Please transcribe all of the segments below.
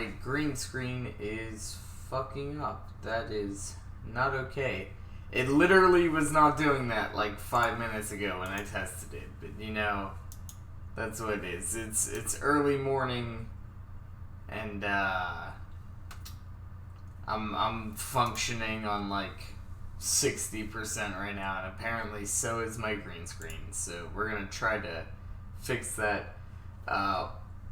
my green screen is fucking up. That is not okay. It literally was not doing that like 5 minutes ago when I tested it, but you know, that's what it is. It's early morning, and I'm functioning on like 60% right now, and apparently so is my green screen. So we're gonna try to fix that.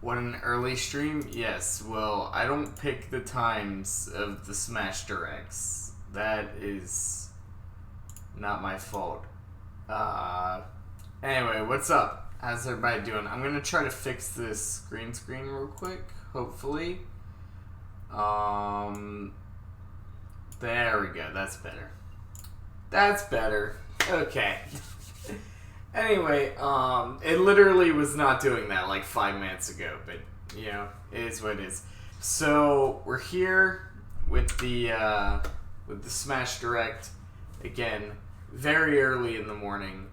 What an early stream? Yes. Well, I don't pick the times of the Smash Directs. That is not my fault. Anyway, what's up? How's everybody doing? I'm gonna try to fix this green screen real quick, hopefully. There we go, that's better. That's better. Okay. Anyway, it literally was not doing that like 5 minutes ago, but, you know, it is what it is. So, we're here with the Smash Direct, again, very early in the morning.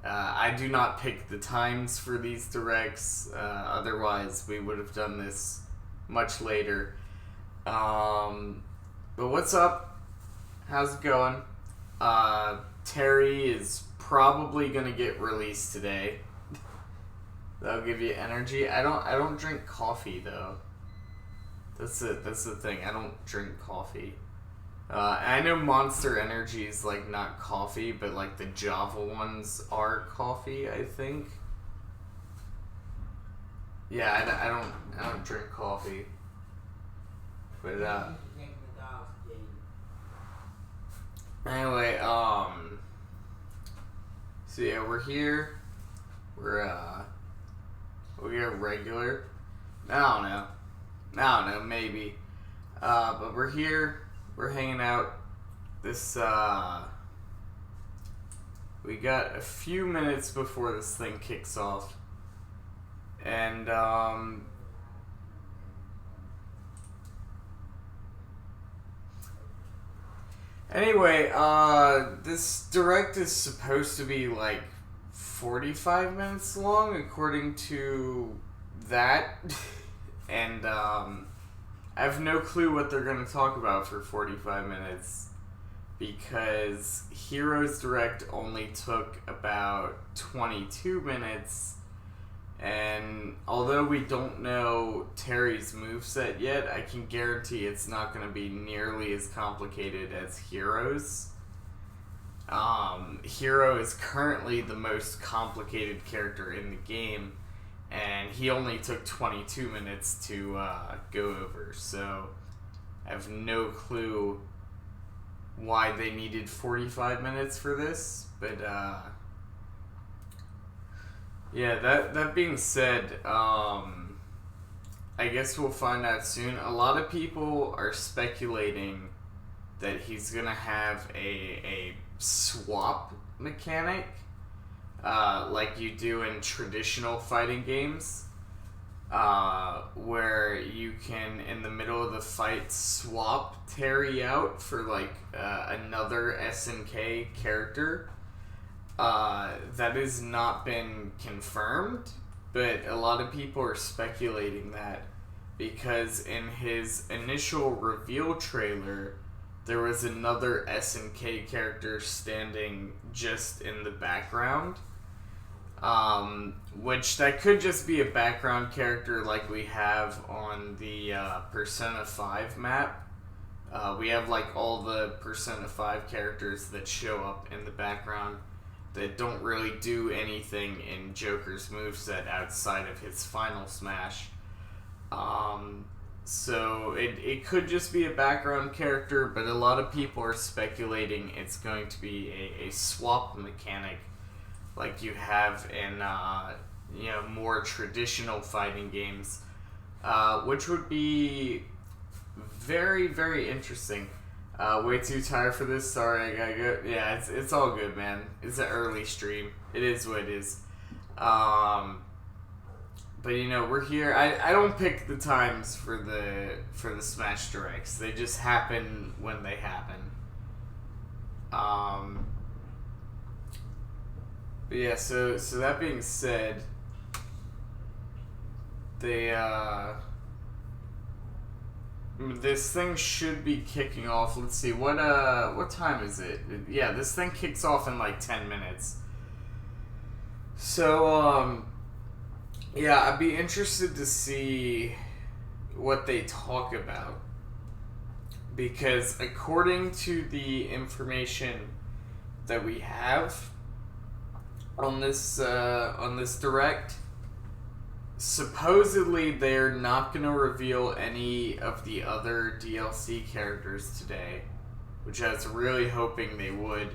I do not pick the times for these directs, otherwise we would have done this much later. But what's up? How's it going? Terry is probably gonna get released today. That'll give you energy. I don't drink coffee though. That's the thing. I don't drink coffee. I know Monster Energy is like not coffee, but like the Java ones are coffee, I think. Yeah, I don't drink coffee. But anyway, so yeah, we're here. We're regular. I don't know, maybe. But we're here. We're hanging out. This, we got a few minutes before this thing kicks off. And, anyway, this direct is supposed to be like 45 minutes long, according to that. And, I have no clue what they're going to talk about for 45 minutes because Heroes Direct only took about 22 minutes, and although we don't know Terry's moveset yet, I can guarantee it's not going to be nearly as complicated as Heroes. Hero is currently the most complicated character in the game, and he only took 22 minutes to go over, so I have no clue why they needed 45 minutes for this, but yeah, that being said, I guess we'll find out soon. A lot of people are speculating that he's gonna have a swap mechanic, like you do in traditional fighting games, where you can, in the middle of the fight, swap Terry out for like another SNK character. That has not been confirmed, but a lot of people are speculating that because in his initial reveal trailer, there was another SNK character standing just in the background. Which that could just be a background character like we have on the Persona 5 map. We have like all the Persona 5 characters that show up in the background that don't really do anything in Joker's moveset outside of his final smash. So it could just be a background character, but a lot of people are speculating it's going to be a swap mechanic like you have in more traditional fighting games, which would be very, very interesting. Way too tired for this. Sorry, I gotta go. Yeah, it's all good, man. It's an early stream. It is what it is. But we're here. I don't pick the times for the Smash Directs. They just happen when they happen. But yeah, so that being said, they This thing should be kicking off. Let's see, what time is it? Yeah, this thing kicks off in like 10 minutes. So, yeah, I'd be interested to see what they talk about. Because according to the information that we have on this direct, supposedly they're not going to reveal any of the other DLC characters today, which I was really hoping they would,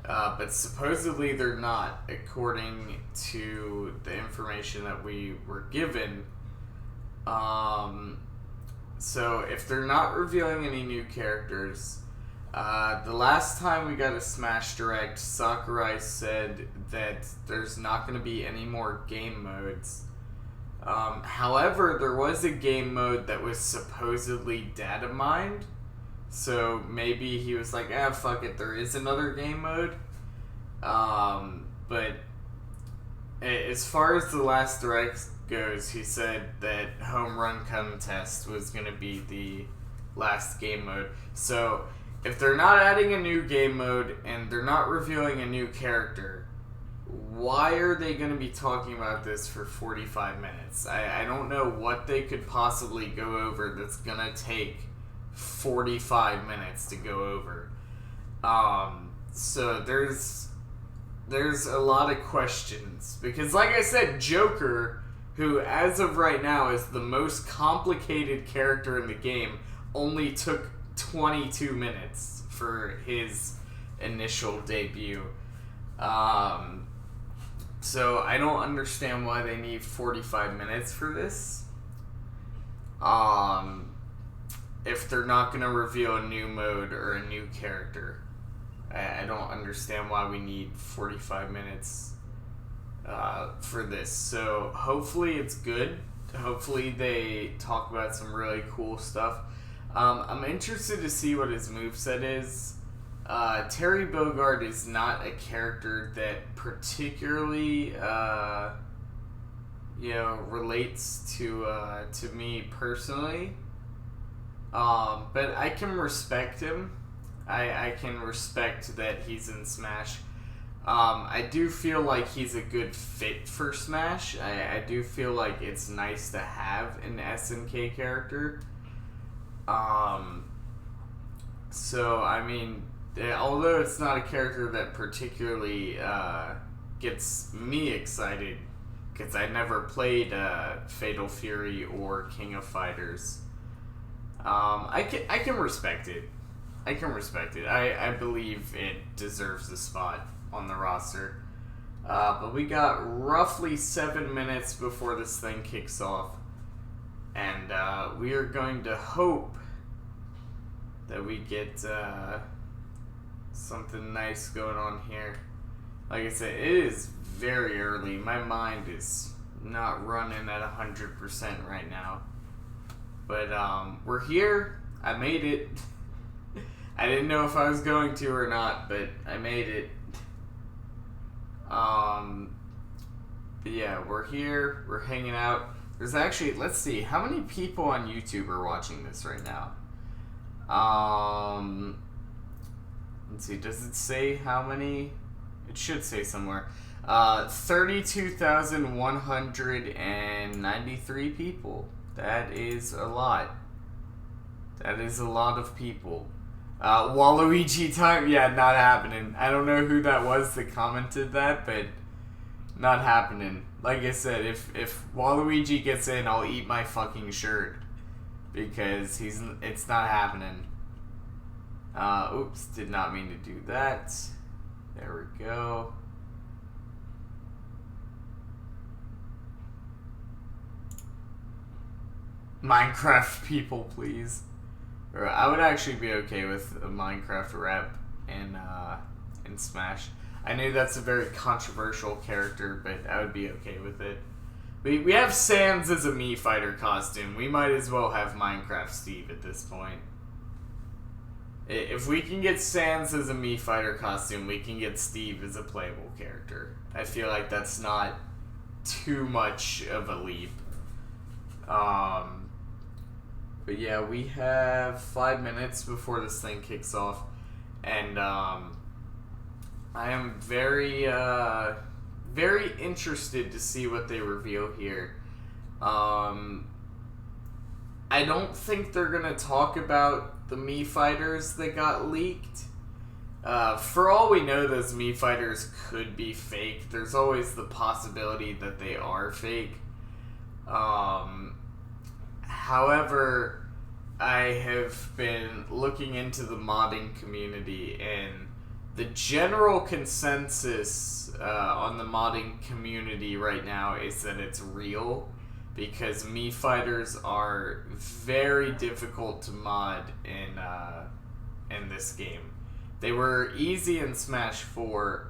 but supposedly they're not, according to the information that we were given. So if they're not revealing any new characters, the last time we got a Smash Direct, Sakurai said that there's not going to be any more game modes. However, there was a game mode that was supposedly data mined, so maybe he was like, fuck it, there is another game mode. But as far as the last Direct goes, he said that Home Run Contest was going to be the last game mode. So, if they're not adding a new game mode and they're not revealing a new character, why are they going to be talking about this for 45 minutes? I don't know what they could possibly go over that's going to take 45 minutes to go over. So there's a lot of questions. Because like I said, Joker, who as of right now is the most complicated character in the game, only took 22 minutes for his initial debut. So I don't understand why they need 45 minutes for this. If they're not going to reveal a new mode or a new character. I don't understand why we need 45 minutes for this. So hopefully it's good. Hopefully they talk about some really cool stuff. I'm interested to see what his moveset is. Terry Bogard is not a character that particularly, relates to me personally. But I can respect him. I can respect that he's in Smash. I do feel like he's a good fit for Smash. I do feel like it's nice to have an SNK character. So, I mean, although it's not a character that particularly gets me excited, because I never played Fatal Fury or King of Fighters, I can respect it. I can respect it. I believe it deserves a spot on the roster. But we got roughly 7 minutes before this thing kicks off. And we are going to hope that we get something nice going on here. Like I said, it is very early. My mind is not running at 100% right now. But we're here. I made it. I didn't know if I was going to or not, but I made it. But yeah, we're here. We're hanging out. There's actually, let's see, how many people on YouTube are watching this right now? Let's see, does it say how many? It should say somewhere. 32,193 people. That is a lot. That is a lot of people. Waluigi time, yeah, not happening. I don't know who that was that commented that, but not happening. Like I said, if Waluigi gets in, I'll eat my fucking shirt. Because it's not happening. Oops, did not mean to do that. There we go. Minecraft people, please. Or I would actually be okay with a Minecraft rep in Smash. I know that's a very controversial character, but I would be okay with it. We have Sans as a Mii Fighter costume. We might as well have Minecraft Steve at this point. If we can get Sans as a Mii Fighter costume, we can get Steve as a playable character. I feel like that's not too much of a leap. But yeah, we have 5 minutes before this thing kicks off, and I am very, very interested to see what they reveal here. I don't think they're gonna talk about the Mii fighters that got leaked. For all we know, those Mii fighters could be fake. There's always the possibility that they are fake. However, I have been looking into the modding community, and the general consensus on the modding community right now is that it's real, because Mii fighters are very difficult to mod in this game. They were easy in Smash 4,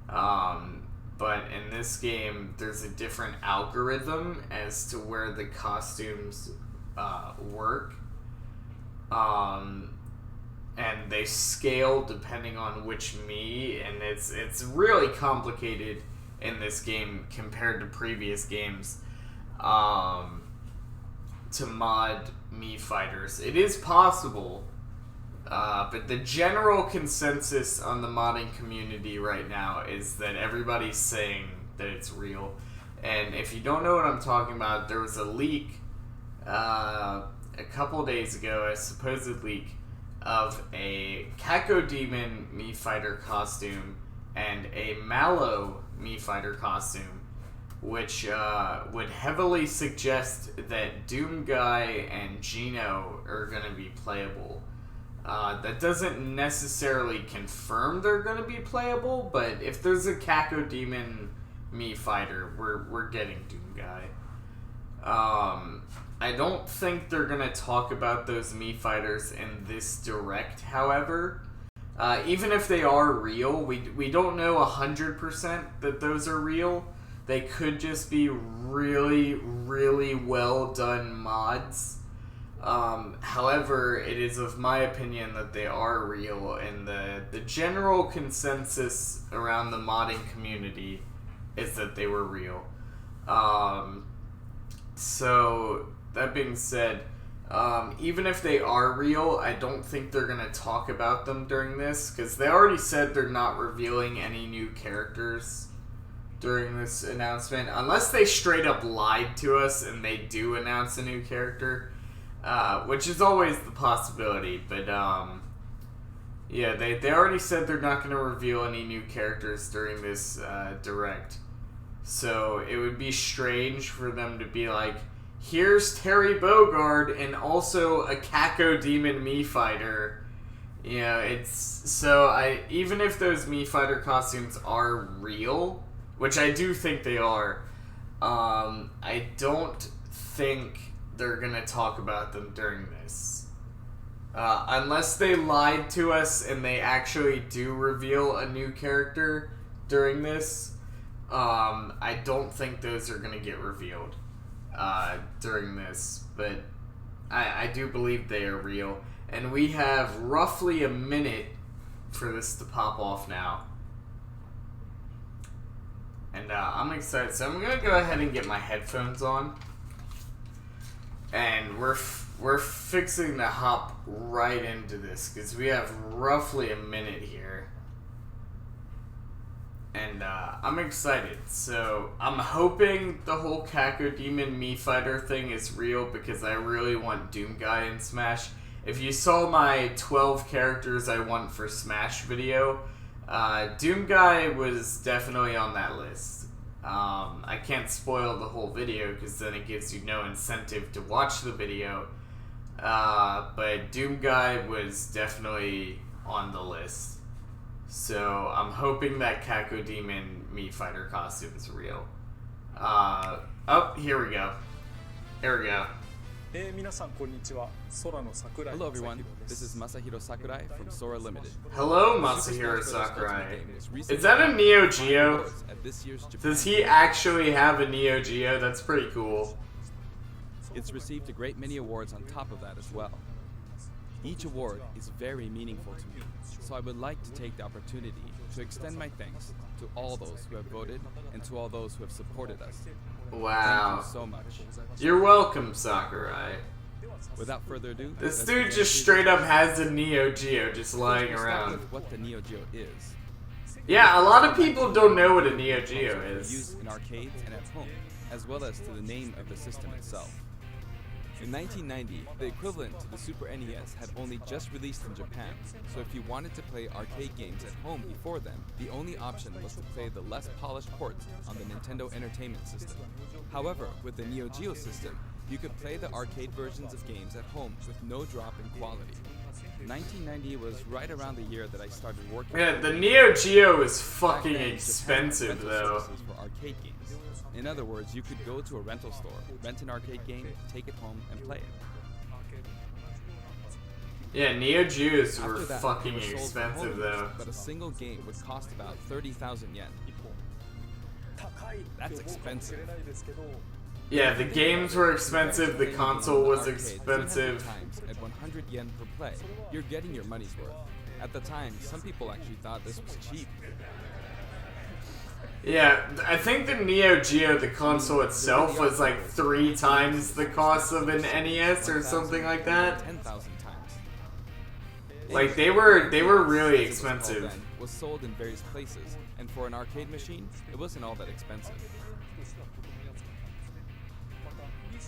but in this game there's a different algorithm as to where the costumes work. And they scale depending on which Mii, and it's really complicated in this game compared to previous games. To mod Mii fighters. It is possible, but the general consensus on the modding community right now is that everybody's saying that it's real. And if you don't know what I'm talking about, there was a leak a couple days ago, a supposed leak of a Cacodemon Mii fighter costume and a Mallow Mii fighter costume, which would heavily suggest that Doomguy and Gino are going to be playable. That doesn't necessarily confirm they're going to be playable, but if there's a Cacodemon Mii fighter, we're getting Doomguy. I don't think they're going to talk about those Mii fighters in this direct, however. Even if they are real, we don't know 100% that those are real. They could just be really, really well done mods. However, it is of my opinion that they are real, and the general consensus around the modding community is that they were real. So, that being said, even if they are real, I don't think they're going to talk about them during this, because they already said they're not revealing any new characters during this announcement, unless they straight up lied to us and they do announce a new character, which is always the possibility. But yeah, they already said they're not going to reveal any new characters during this direct, so it would be strange for them to be like, here's Terry Bogard and also a Cacodemon Mii fighter. You know, it's so even if those Mii fighter costumes are real, which I do think they are, I don't think they're gonna talk about them during this. Unless they lied to us and they actually do reveal a new character during this, I don't think those are gonna get revealed during this. But I do believe they are real. And we have roughly a minute for this to pop off now. And I'm excited, so I'm gonna go ahead and get my headphones on, and we're fixing to hop right into this because we have roughly a minute here, and I'm excited. So I'm hoping the whole Cacodemon Mii fighter thing is real, because I really want Doomguy in Smash. If you saw my 12 characters I want for Smash video, Doomguy was definitely on that list. I can't spoil the whole video because then it gives you no incentive to watch the video. But Doomguy was definitely on the list. So I'm hoping that Cacodemon Mii fighter costume is real. Oh, here we go. Here we go. Hello everyone, this is Masahiro Sakurai from Sora Limited. Hello, Masahiro Sakurai. Is that a Neo Geo? Does he actually have a Neo Geo? That's pretty cool. It's received a great many awards on top of that as well. Each award is very meaningful to me, so I would like to take the opportunity to extend my thanks to all those who have voted and to all those who have supported us. Wow. Thank you so much. You're welcome, Sakurai. Without further ado, This let's dude begin just the straight up presentation. has a Neo Geo just lying We'll start around. with what the Neo Geo is. Yeah, a lot of people don't know what a Neo Geo For is. use in arcades and at home, as well as to the name of the system itself. In 1990, the equivalent to the Super NES had only just released in Japan, so if you wanted to play arcade games at home before then, the only option was to play the less polished ports on the Nintendo Entertainment System. However, with the Neo Geo system, you could play the arcade versions of games at home with no drop in quality. 1990 was right around the year that I started working. Yeah, the Neo Geo is Back fucking then, Japan had expensive rental though. services for arcade games. In other words, you could go to a rental store, rent an arcade game, take it home, and play it. Yeah, Neo Geos After were that, fucking they were sold for expensive home though. use, but a single game would cost about 30,000 yen. That's expensive. Yeah, the games were expensive, the Playing a game console in the was arcade 300 expensive. times at 100 yen per play, you're getting your money's worth. At the time, some people actually thought this was cheap. Yeah, I think the Neo Geo, the console itself, was like 3 times the cost of an NES or something like that. 10,000 times. Like they were really As it was called expensive. then, was sold in various places, and for an arcade machine, it wasn't all that expensive.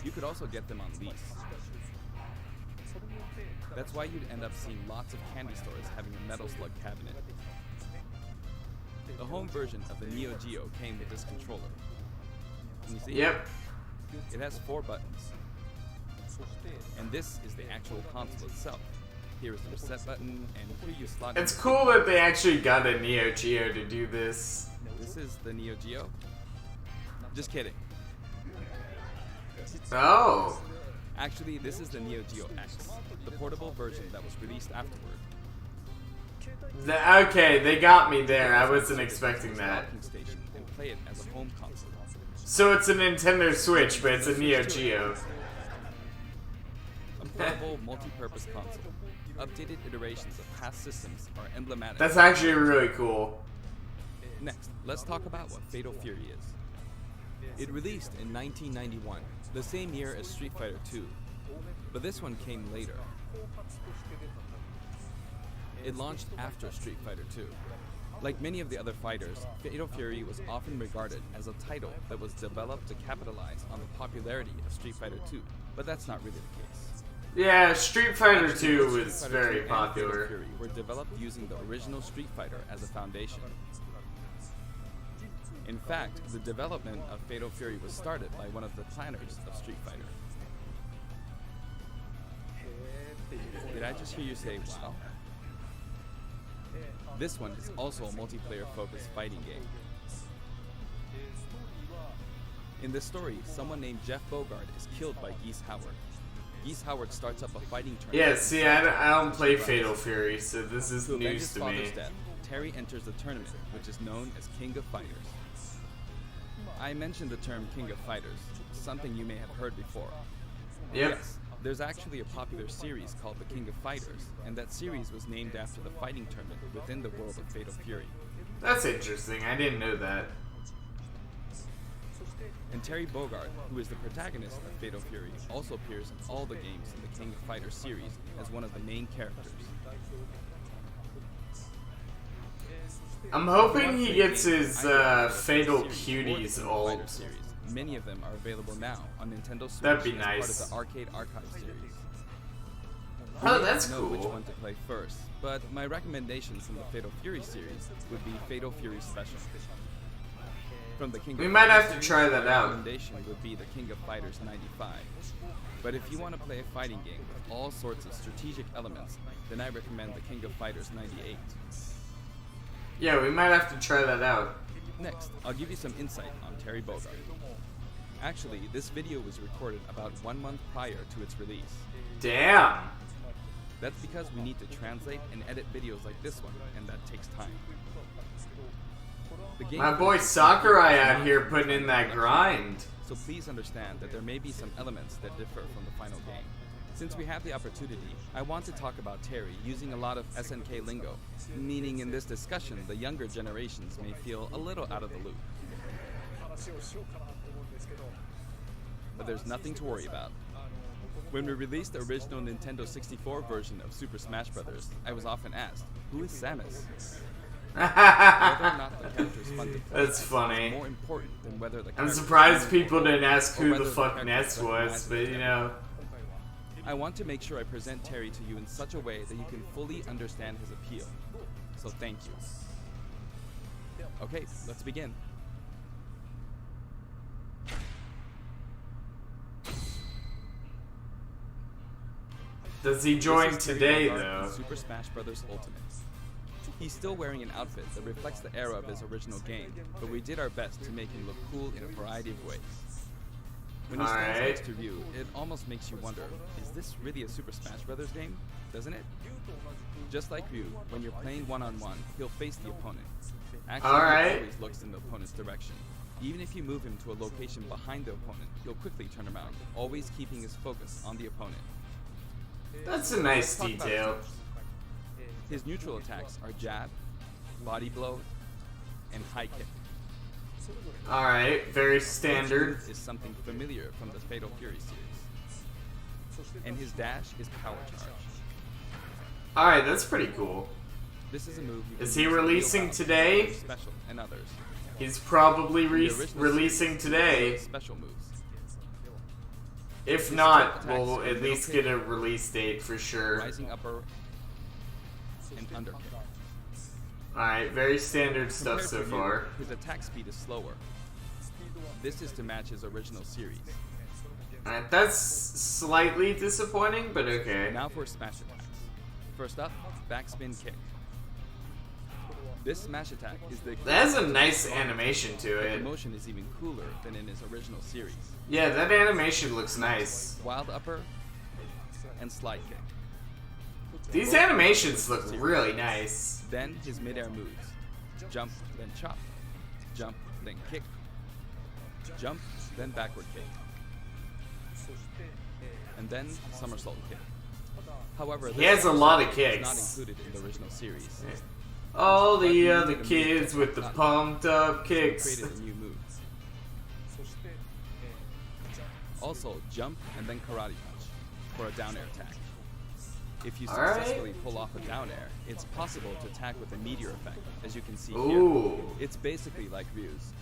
You could also get them on lease. That's why you'd end up seeing lots of candy stores having a Metal Slug cabinet. The home version of the Neo Geo came with this controller. Can you see? Yep. It has 4 buttons. And this is the actual console itself. Here is the reset button, and here you slot in It's the cool that they actually got a Neo Geo to do this. This is the Neo Geo. Just kidding. Oh. Actually, this is the Neo Geo X, the portable version that was released afterward. Okay, they got me there. I wasn't expecting that. Docking station and play it as a home console. So it's a Nintendo Switch, but it's a Neo Geo. A portable, multi-purpose console. Updated iterations of past systems are emblematic. That's actually really cool. Next, let's talk about what Fatal Fury is. It released in 1991, the same year as Street Fighter II, but this one came later. It launched after Street Fighter II. Like many of the other fighters, Fatal Fury was often regarded as a title that was developed to capitalize on the popularity of Street Fighter II, but that's not really the case. Yeah, Street Fighter Actually, 2 Street was Fighter very 2 and Fatal popular. Fury were developed using the original Street Fighter as a foundation. In fact, the development of Fatal Fury was started by one of the planners of Street Fighter. Did I just hear you say wow? This one is also a multiplayer-focused fighting game. In this story, someone named Jeff Bogard is killed by Geese Howard. Geese Howard starts up a fighting tournament. Yeah, see, I don't play Fatal Fury, so this is To avenge news his to me. father's death, Terry enters the tournament, which is known as King of Fighters. I mentioned the term King of Fighters, something you may have heard before. Yep. Yes, there's actually a popular series called The King of Fighters, and that series was named after the fighting tournament within the world of Fatal Fury. That's interesting. I didn't know that. And Terry Bogard, who is the protagonist of Fatal Fury, also appears in all the games in the King of Fighters series as one of the main characters. I'm hoping he gets his Fatal Cuties old. Series. Many of them are available now on Nintendo Switch That'd be as nice. part of the Arcade Archive series. Oh, You may that's not know which cool. one to play first, but my recommendations from the Fatal Fury series would be Fatal Fury Special. From the King We of might Fighters have to series, try that my out. recommendation would be the King of Fighters 95. But if you want to play a fighting game with all sorts of strategic elements, then I recommend the King of Fighters 98. Yeah, we might have to try that out. Next, I'll give you some insight on Terry Bogard. Actually, this video was recorded about 1 month prior to its release. Damn. That's because we need to translate and edit videos like this one, and that takes time. The game My boy Sakurai out here putting in that grind. So please understand that there may be some elements that differ from the final game. Since we have the opportunity, I want to talk about Terry using a lot of SNK lingo, meaning in this discussion the younger generations may feel a little out of the loop. But there's nothing to worry about. When we released the original Nintendo 64 version of Super Smash Bros., I was often asked, who is Samus? Whether or not the character is fun to play That's funny. is more important than whether the I'm character surprised is people didn't meaningful ask or who whether the fuck character Ness is was, recognized but as you a know. I want to make sure I present Terry to you in such a way that you can fully understand his appeal. So thank you. Okay, let's begin. Does he join This is Terry today, Bogard though? in Super Smash Bros. Ultimate. He's still wearing an outfit that reflects the era of his original game, but we did our best to make him look cool in a variety of ways. When he stands Alright. next to Ryu, it almost makes you wonder, is this really a Super Smash Bros. Game? Doesn't it? Just like Ryu, when you're playing one-on-one, he'll face the opponent. Actually, Alright. he always looks in the opponent's direction. Even if you move him to a location behind the opponent, he'll quickly turn around, always keeping his focus on the opponent. That's a nice Talk about detail. his moves. His neutral attacks are jab, body blow, and high kick. Alright, very Each standard. move is something familiar from the Fatal Fury series. And his dash is power charge. Alright, that's pretty cool. This is a move you Is can he use in real releasing battles, today? Special and others. He's probably In the original releasing series, today. Special moves. If His not, attacks we'll are at middle least kick, get a release date for sure. rising upper, and underkick. Alright, very standard stuff Compared so to Ryu, far. his attack speed is slower. This is to match his original series. Alright, that's slightly disappointing, but okay. Now for smash attacks. First up, backspin kick. This smash attack is the That has a nice animation to but the it. motion is even cooler than in his original series. Yeah, that animation looks nice. Wild upper and slide kick. These animations look really nice. Then his midair moves. Jump, then chop. Jump, then kick. Jump, then backward kick. And then somersault kick. However, He has a lot of is kicks. not included in the original series. All the other kids with the pumped up So we kicks. created a new move. Also, jump and then karate punch for a down air attack. If you Alright. successfully pull off a down air, it's possible to attack with a meteor effect, as you can see Ooh. here. It's basically like Ryu's.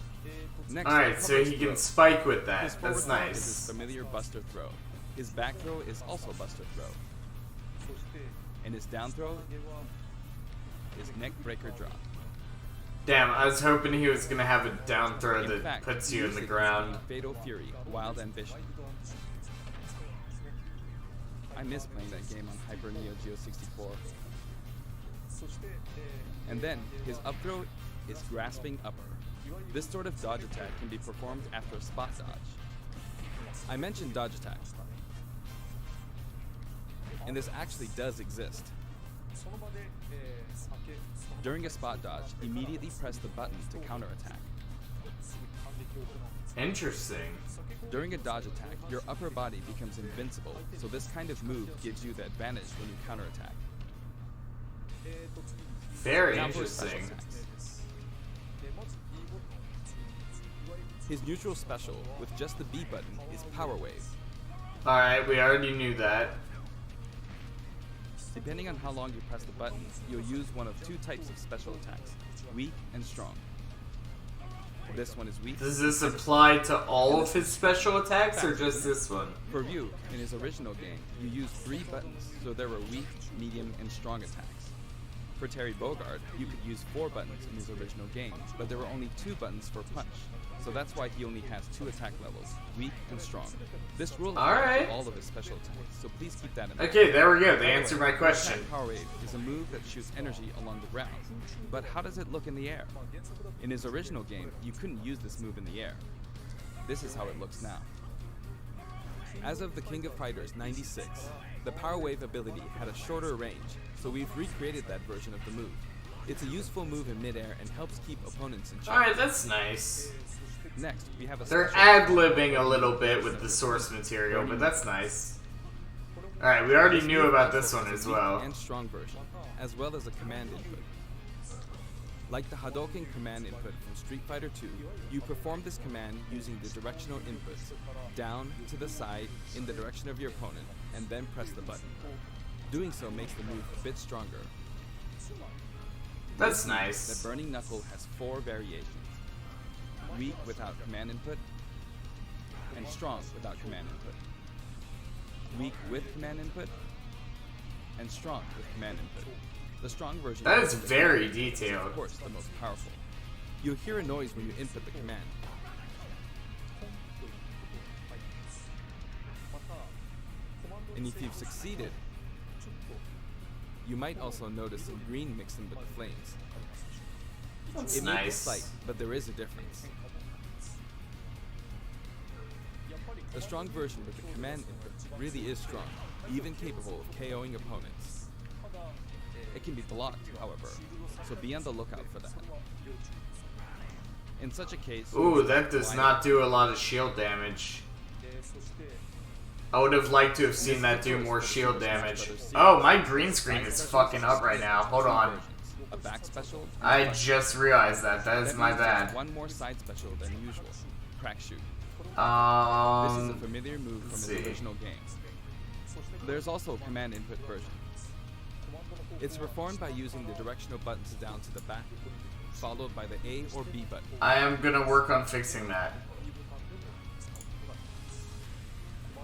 Next, Alright, so he can spike with that. his forward That's throw is his nice. familiar buster throw. His back throw is also buster throw. And his down throw is neck breaker drop. Damn, I was hoping he was gonna have a down throw In that fact, puts he you in used the it ground. in Fatal Fury, Wild Ambition. I miss playing that game on Hyper Neo Geo 64. And then, his up throw is grasping upper. This sort of dodge attack can be performed after a spot dodge. I mentioned dodge attacks. And this actually does exist. During a spot dodge, immediately press the button to counterattack. Interesting. During a dodge attack, your upper body becomes invincible, so this kind of move gives you the advantage when you counterattack. Very Now for special interesting. attacks. His neutral special, with just the B button, is Power Wave. Alright, we already knew that. Depending on how long you press the button, you'll use one of two types of special attacks, weak and strong. This one is weak. Does this apply to all of his special attacks or just this one? For Ryu, in his original game, you used 3 buttons, so there were weak, medium, and strong attacks. For Terry Bogard, you could use 4 buttons in his original game, but there were only 2 buttons for punch, so that's why he only has 2 attack levels, weak and strong. This rule applies Alright. to all of his special attacks, so please keep that in mind. Okay, there we go. They By the answered way, my question. Attack Power Wave is a move that shoots energy along the ground. But how does it look in the air? In his original game, you couldn't use this move in the air. This is how it looks now. As of the King of Fighters 96, the Power Wave ability had a shorter range, so we've recreated that version of the move. It's a useful move in midair and helps keep opponents in check. Alright, that's nice. Next, we have a They're special ad-libbing a little bit with the source material, but that's nice. Alright, we already knew about this one as well. and strong version, as well as a command input. Like the Hadouken command input from Street Fighter 2, you perform this command using the directional inputs, down, to the side, in the direction of your opponent, and then press the button. Doing so makes the move a bit stronger. That's nice. The Burning Knuckle has 4 variations. Weak without command input, and strong without command input. Weak with command input, and strong with command input. The strong version That is very is, detailed. of course, the most powerful. You'll hear a noise when you input the command. And if you've succeeded, you might also notice some green mixed in with the flames. That's It may be nice. slight, but there is a difference. The strong version with the command input really is strong, even capable of KOing opponents. It can be blocked, however, so be on the lookout for that. In such a case... Ooh, that does not do a lot of shield damage. I would have liked to have seen that do more shield damage. Oh, my green screen is fucking up right now. Hold on. A back special. I just realized that. That is my means there's bad. one more side special than usual. Crack shoot. This is a familiar move from let's the see. original game. There's also a command input version. It's performed by using the directional buttons down to the back, followed by the A or B button. I am gonna work on fixing that.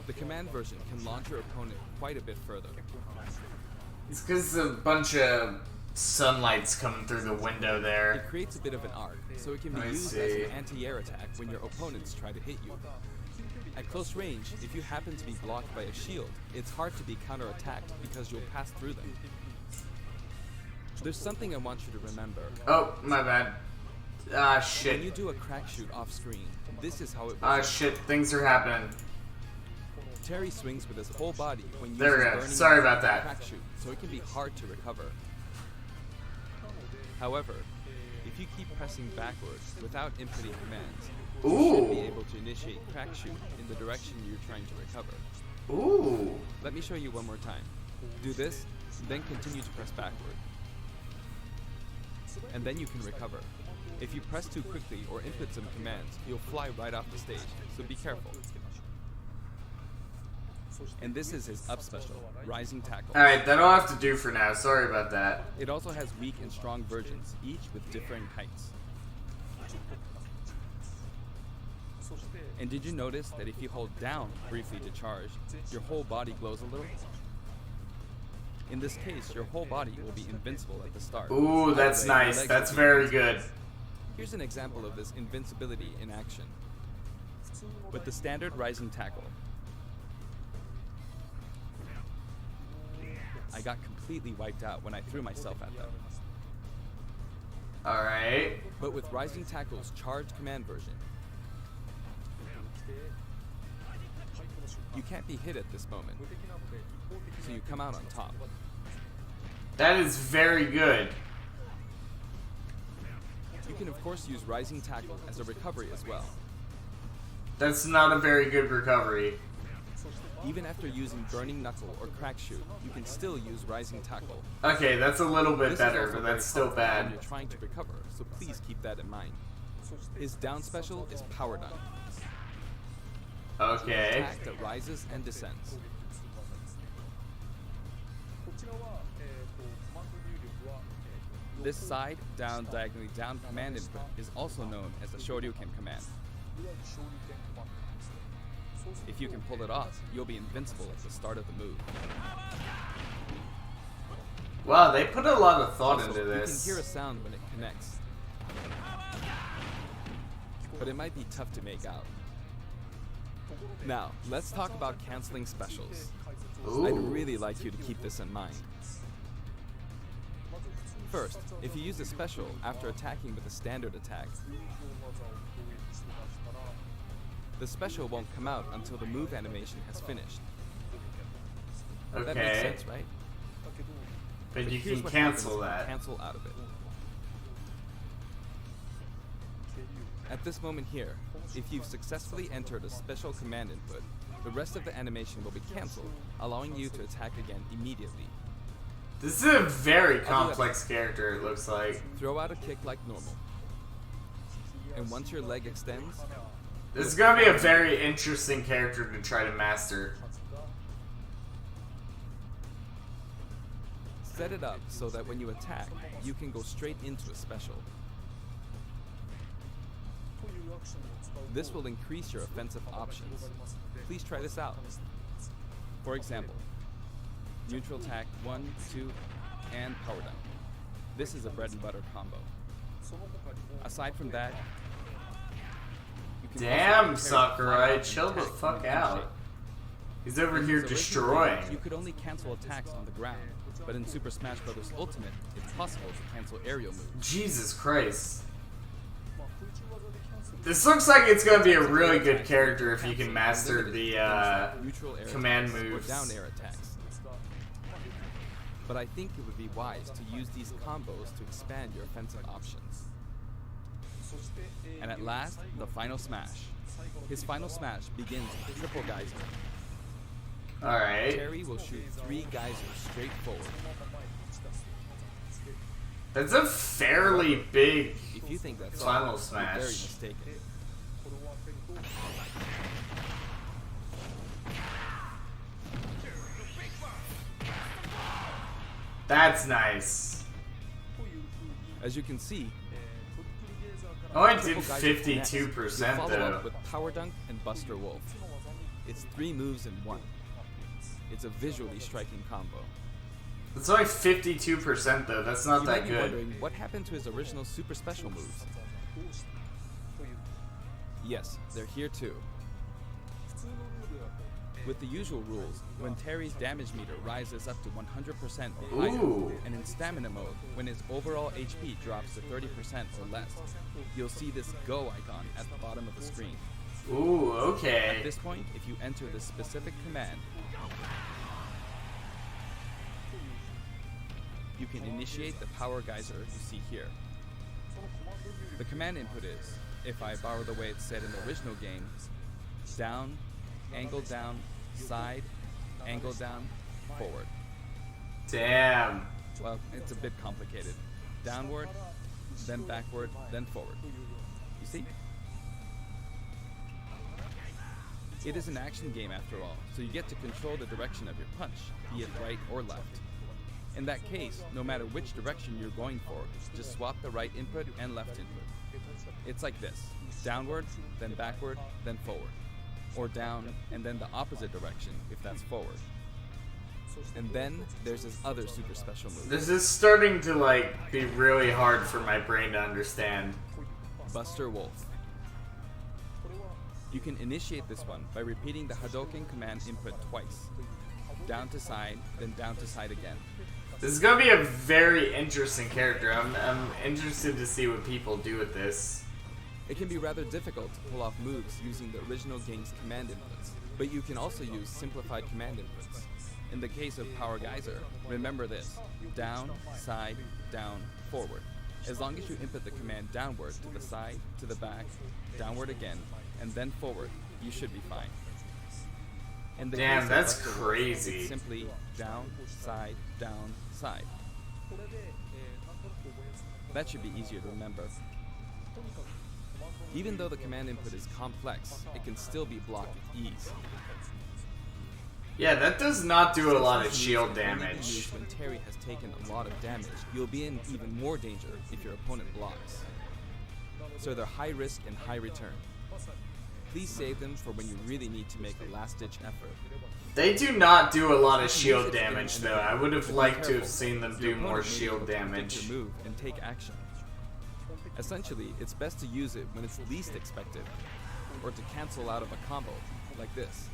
The command version can launch your opponent quite a bit further. It's because a bunch of sunlight's coming through the window It there. creates a bit of an arc, so it can be I used as see. an anti-air attack when your opponents try to hit you. At close range, if you happen to be blocked by a shield, it's hard to be counterattacked because you'll pass through them. There's something I want you to remember. Oh, my bad. Ah, When shit. you do a crack shoot off screen, this is how it Ah, works. shit. Things are happening. Terry swings with his whole body when There we using go. burning Sorry knuckle about that. crack shoot, so it can be hard to recover. However, if you keep pressing backwards without inputting commands, you should be Ooh. able to initiate crack shoot in the direction you're trying to recover. Ooh. Let me show you one more time. Do this, then continue to press backward. And then you can recover. If you press too quickly or input some commands, you'll fly right off the stage, so be careful. And this is his up special, Rising Tackle. Alright, that'll have to do for now. Sorry about that. It also has weak and strong versions, each with differing heights. And did you notice that if you hold down briefly to charge, your whole body glows a little? In this case, your whole body will be invincible at the start. Ooh, that's Either way, your nice. legs That's will be very invincible. good. Here's an example of this invincibility in action. With the standard Rising Tackle, I got completely wiped out when I threw myself at them. Alright. But with Rising Tackle's charged command version, you can't be hit at this moment, so you come out on top. That is very good. You can of course use Rising Tackle as a recovery as well. That's not a very good recovery. Even after using Burning Knuckle or Crack Shoot, you can still use Rising Tackle. Okay, that's a little bit This is better, also but very that's still helpful when bad. you're trying to recover, so please keep that in mind. His down special is Power Dunk, an Okay. attack that rises and descends. This side, down, diagonally down command input is also known as the Shoryuken command. If you can pull it off, you'll be invincible at the start of the move. Wow, they put a lot of thought Also, into you can this. hear a sound when it connects, but it might be tough to make out. Now, let's talk about canceling specials. I'd Ooh. really like you to keep this in mind. First, if you use a special after attacking with a standard attack, the special won't come out until the move animation has finished. That makes Okay. sense, right? But you Here's can what cancel happens when you that. cancel out of it. At this moment here, if you've successfully entered a special command input, the rest of the animation will be cancelled, allowing you to attack again immediately. This is a very complex character, it looks like. Throw out a kick like normal. And once your leg extends... This is gonna be a very interesting character to try to master. Set it up so that when you attack, you can go straight into a special. This will increase your offensive options. Please try this out. For example, neutral attack 1, 2, and power down. This is a bread and butter combo. Aside from that, you can damn, Sakurai, chill the fuck out. He's over here destroying. You could only cancel attacks on the ground, but in Super Smash Bros. Ultimate, it's possible to cancel aerial moves. Jesus Christ. This looks like it's going to be a really good character if you can master the command moves. Or down air attacks. But I think it would be wise to use these combos to expand your offensive options. And at last, the final smash. His final smash begins with triple geyser. Alright. Terry will shoot 3 geysers straight forward. That's a fairly big If you think that's final all, smash. you're very mistaken. That's nice. As you can see, Oh, I did triple geyser connects. 52% Follow though. up with Power Dunk and Buster Wolf. It's 3 moves in 1. It's a visually striking combo. It's only 52% though, that's not You that might be good. wondering what happened to his original super special moves. Yes, they're here too. With the usual rules, when Terry's damage meter rises up to 100% or higher, Ooh. and in stamina mode, when his overall HP drops to 30% or less, you'll see this go icon at the bottom of the screen. Ooh, At okay. this point, if you enter the specific command, you can initiate the power geyser you see here. The command input is, if I borrow the way it's said in the original game, down, angle down, side, angle down, forward. Damn. Well, it's a bit complicated. Downward, then backward, then forward. You see? It is an action game after all, so you get to control the direction of your punch, be it right or left. In that case, no matter which direction you're going for, just swap the right input and left input. It's like this: downward, then backward, then forward. Or down, and then the opposite direction, if that's forward. And then there's this other super special move. This is starting to like be really hard for my brain to understand. Buster Wolf. You can initiate this one by repeating the Hadouken command input twice. Down to side, then down to side again. This is gonna be a very interesting character. I'm interested to see what people do with this. It can be rather difficult to pull off moves using the original game's command inputs, but you can also use simplified command inputs. In the case of Power Geyser, remember this: down, side, down, forward. As long as you input the command downward to the side, to the back, downward again, and then forward, you should be fine. In the Damn, case of that's Buster Wolf, crazy. it's simply down, side, side. That should be easier to remember. Even though the command input is complex, it can still be blocked with ease. Yeah, that does not do a lot of Since shield these can only be damage. used when Terry has taken a lot of damage, you'll be in even more danger if your opponent blocks. So they're high risk and high return. Please save them for when you really need to make a last-ditch effort. They do not do a lot of Use shield it again damage and though. again, I would have but be liked to careful. have seen them Your do more opponent may be shield able to predict damage. your move and take action. Essentially, it's best to use it when it's least expected, or to cancel out of a combo, like this.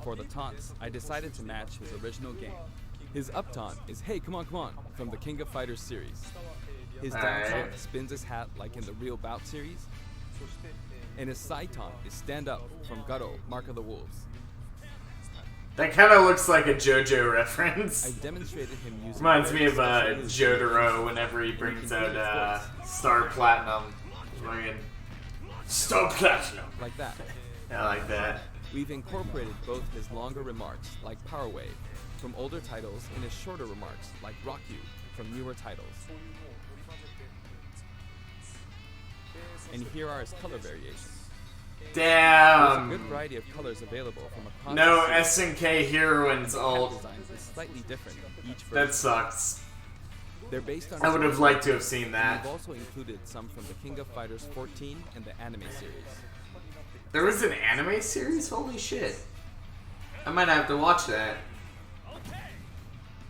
For the taunts, I decided to match his original game. His up taunt is "Hey, come on," from the King of Fighters series. His down Alright. taunt spins his hat like in the Real Bout series. And his side taunt is "Stand Up" from Gutto, Mark of the Wolves. That kind of looks like a JoJo I reference. demonstrated him using Reminds me various of special moves Jotaro whenever he brings out Star Platinum. Fucking Star Platinum. like that. I like that. We've incorporated both his longer remarks, like Power Wave, from older titles, and his shorter remarks, like Rock You, from newer titles. And here are his color variations. There's a Damn. good variety of colors available from across No the series. SNK heroines Cap alt. design is slightly different in each version. That sucks. They're based on. I would have liked to have seen And that. we've also included some from the King of Fighters 14 and the anime series. There was an anime series? Holy shit. I might have to watch that.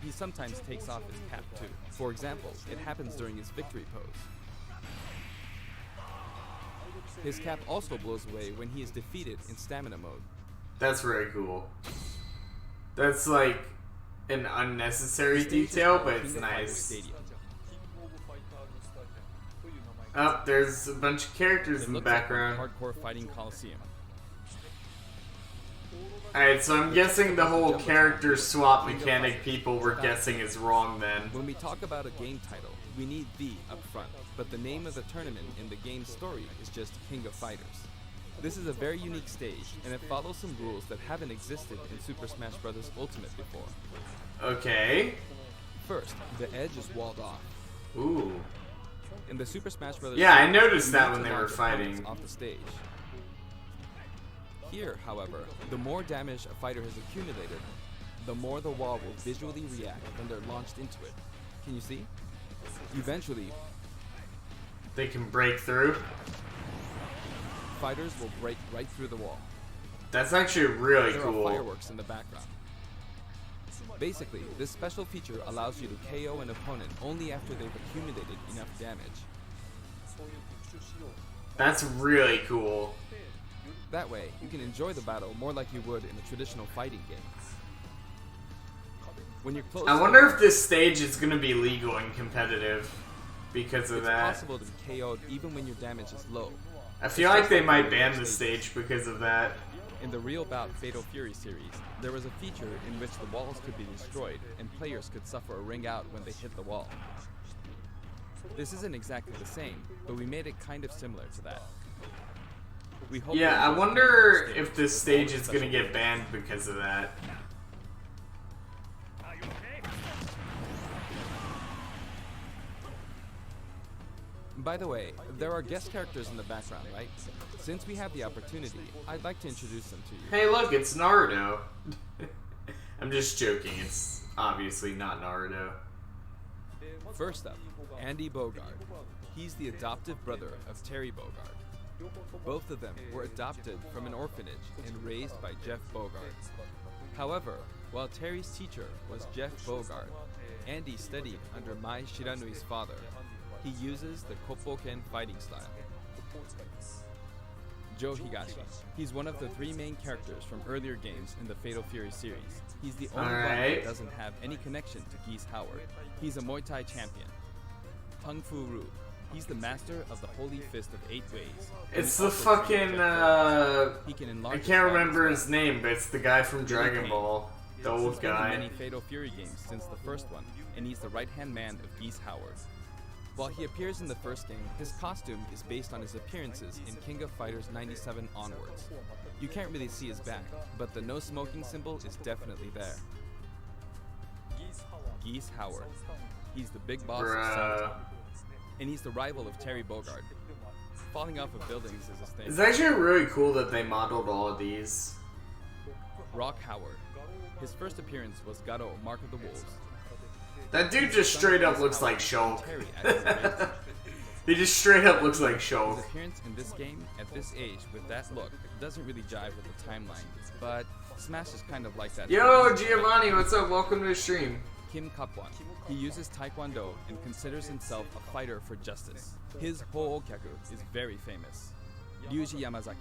He sometimes takes off his cap too. For example, it happens during his victory pose. His cap also blows away when he is defeated in stamina mode. That's very cool. That's like an unnecessary The stage is detail, called but it's King of Fighters nice. Stadium. Oh, there's a bunch of characters It in the looks like a background. hardcore fighting coliseum. Alright, so I'm guessing the whole character swap mechanic people were guessing is wrong then. When we talk about a game title, we need the up front, but the name of the tournament in the game's story is just King of Fighters. This is a very unique stage, and it follows some rules that haven't existed in Super Smash Bros. Ultimate before. Okay. First, the edge is walled off. Ooh. In the Super Smash Bros. Yeah, I series, noticed you that need when to they were knock opponents fighting. off the stage. Here, however, the more damage a fighter has accumulated, the more the wall will visually react when they're launched into it. Can you see? Eventually, They can break through. fighters will break right through the wall. That's actually really There are cool. fireworks in the background. Basically, this special feature allows you to KO an opponent only after they've accumulated enough damage. That's really cool. That way, you can enjoy the battle more like you would in a traditional fighting game. When you're close, I wonder if this stage is going to be legal and competitive because of it's that. possible to be KO'd even when your damage is low. I feel like they might ban the stage because of that. In the Real Bout Fatal Fury series, there was a feature in which the walls could be destroyed and players could suffer a ring out when they hit the wall. This isn't exactly the same, but we made it kind of similar to that. We hope Yeah, that I you wonder enjoy if this stage is going to special get banned because of that. By the way, there are guest characters in the background, right? Since we have the opportunity, I'd like to introduce them to you. Hey, look, it's Naruto. I'm just joking. It's obviously not Naruto. First up, Andy Bogard. He's the adoptive brother of Terry Bogard. Both of them were adopted from an orphanage and raised by Jeff Bogard. However, while Terry's teacher was Jeff Bogard, Andy studied under Mai Shiranui's father. He uses the Koppoken fighting style. Joe Higashi. He's one of the three main characters from earlier games in the Fatal Fury series. He's the only one Alright. that doesn't have any connection to Geese Howard. He's a Muay Thai champion. Tung Fu Ru. He's the master of the Holy Fist of 8 Ways. and It's he the also trains fucking, Jeff Bogard. He can I enlarge his can't body remember as his well. name, but it's the guy from Dragon Kane. Ball. The He's old been in guy. many Fatal Fury games since the first one, and he's the right-hand man of Geese Howard. While he appears in the first game, his costume is based on his appearances in King of Fighters 97 onwards. You can't really see his back, but the no smoking symbol is definitely there. Geese Howard. He's the big boss of Bruh. Cell, and he's the rival of Terry Bogard. Falling off of buildings is his thing. It's actually really cool that they modeled all of these. Rock Howard. His first appearance was Garo, Mark of the Wolves. That dude just straight up looks like Shulk. Terry actually He just straight up looks like His Shulk. appearance in this game, at this age, with that look, doesn't really jive with the timeline, but Smash is kind of like that. Yo, Giovanni, what's up? Welcome to the stream. Kim Kapwan. He uses Taekwondo and considers himself a fighter for justice. His Ho'okyaku is very famous. Ryuji Yamazaki.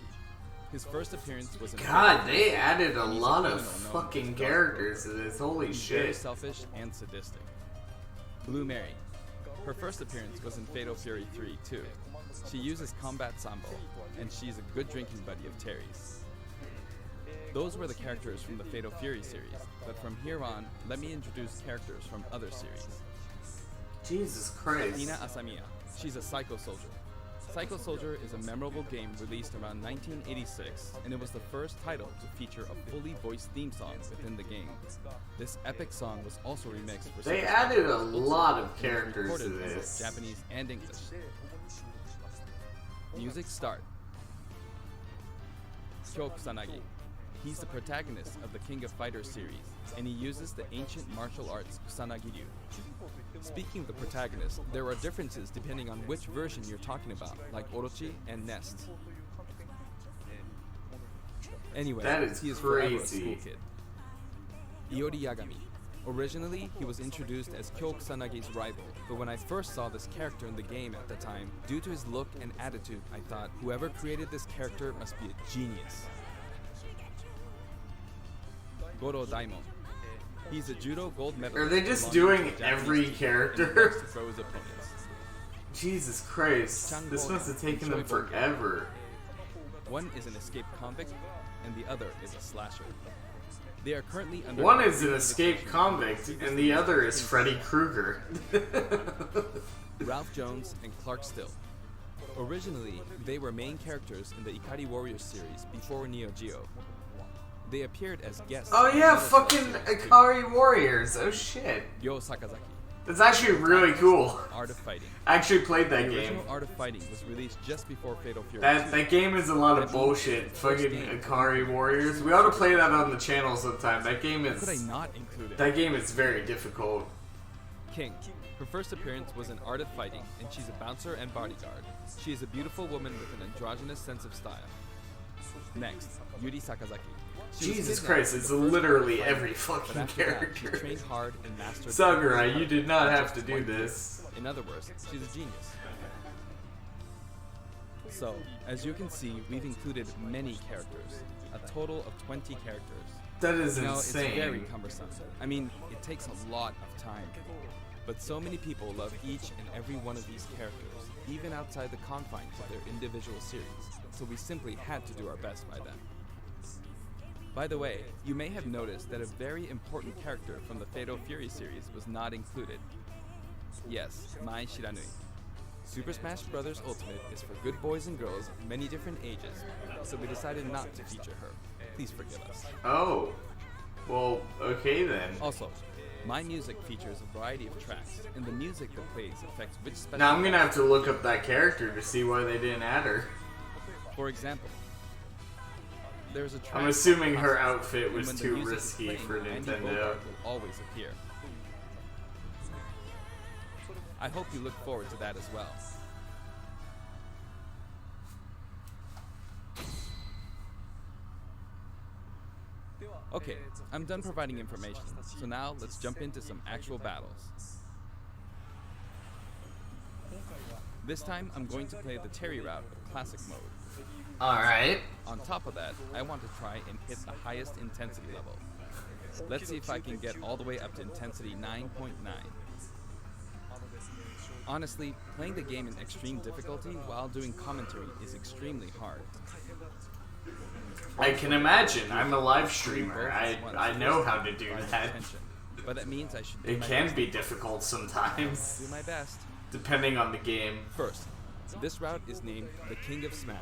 His first appearance was in God, they added a He's lot of criminal known fucking as Dark characters to this. Holy He's very shit. selfish and sadistic. Blue Mary. Her first appearance was in Fatal Fury 3 too. She uses combat sambo, and she's a good drinking buddy of Terry's. Those were the characters from the Fatal Fury series, but from here on, let me introduce characters from other series. Jesus Christ. Ina Asamiya. She's a psycho soldier. Psycho Soldier is a memorable game released around 1986, and it was the first title to feature a fully voiced theme song within the game. This epic song was also remixed for They Super added Smash a Bros. lot of Ultimate, and characters was to recorded in both this. Japanese and English. Music start. Kyo Kusanagi. He's the protagonist of the King of Fighters series, and he uses the ancient martial arts Kusanagi-ryu. Speaking of the protagonist, there are differences depending on which version you're talking about, like Orochi and Nest. Anyway, That is he is forever a crazy. school kid. Iori Yagami. Originally, he was introduced as Kyo Kusanagi's rival, but when I first saw this character in the game at the time, due to his look and attitude, I thought, whoever created this character must be a genius. Goro Daimon. He's a judo gold medalist. Are they just belonging doing to the Japanese every team, and he character? loves to throw his opponents. Jesus Christ. This must have taken them forever. One is an escaped convict, and the other is a slasher. They are currently under One is an escaped convict, and the other is Freddy Krueger. Ralph Jones and Clark Still. Originally, they were main characters in the Ikari Warriors series before Neo Geo. They appeared as guests. Oh in yeah, Metal Slug fucking Series 2. Akari Warriors. Oh shit. Yo Sakazaki. That's actually really cool. Art of Fighting. I actually played that The game. original Art of Fighting was released just before Fatal Fury 2. That game is a lot of That means bullshit. it's the first Fucking game. Akari Warriors. We ought to play that on the channel sometime. That game How could I is not include it? that game is very difficult. King. Her first appearance was in Art of Fighting, and she's a bouncer and bodyguard. She is a beautiful woman with an androgynous sense of style. Next, Yuri Sakazaki. She was Jesus kidnapped Christ, in it's the first literally Art of every Fighting, but fucking after that, she character. trained hard and mastered Sakurai, every you did not art, have to just do one this. thing. In other words, she's a genius. So, as you can see, we've included many characters, a total of 20 characters. That is Now, it's insane. very cumbersome. I mean, it takes a lot of time. But so many people love each and every one of these characters, even outside the confines of their individual series, so we simply had to do our best by them. By the way, you may have noticed that a very important character from the Fatal Fury series was not included. Yes, Mai Shiranui. Super Smash Bros. Ultimate is for good boys and girls of many different ages, so we decided not to feature her. Please forgive us. Oh. Well, okay then. Also, my music features a variety of tracks, and the music that plays affects which special. Now I'm gonna have to look up that character to see why they didn't add her. For example, there's a track I'm assuming her called outfit and was when the too music is risky playing, for Andy Nintendo. Bogard will always appear. I hope you look forward to that as well. Okay, I'm done providing information, so now let's jump into some actual battles. This time, I'm going to play the Terry route of Classic mode. Alright. On top of that, I want to try and hit the highest intensity level. Let's see if I can get all the way up to intensity 9.9. Honestly, playing the game in extreme difficulty while doing commentary is extremely hard. I can imagine. I'm a live streamer. I know how to do that. But that means I should do It my can best. be difficult sometimes, Do my best. depending on the game. First, this route is named the King of Smash.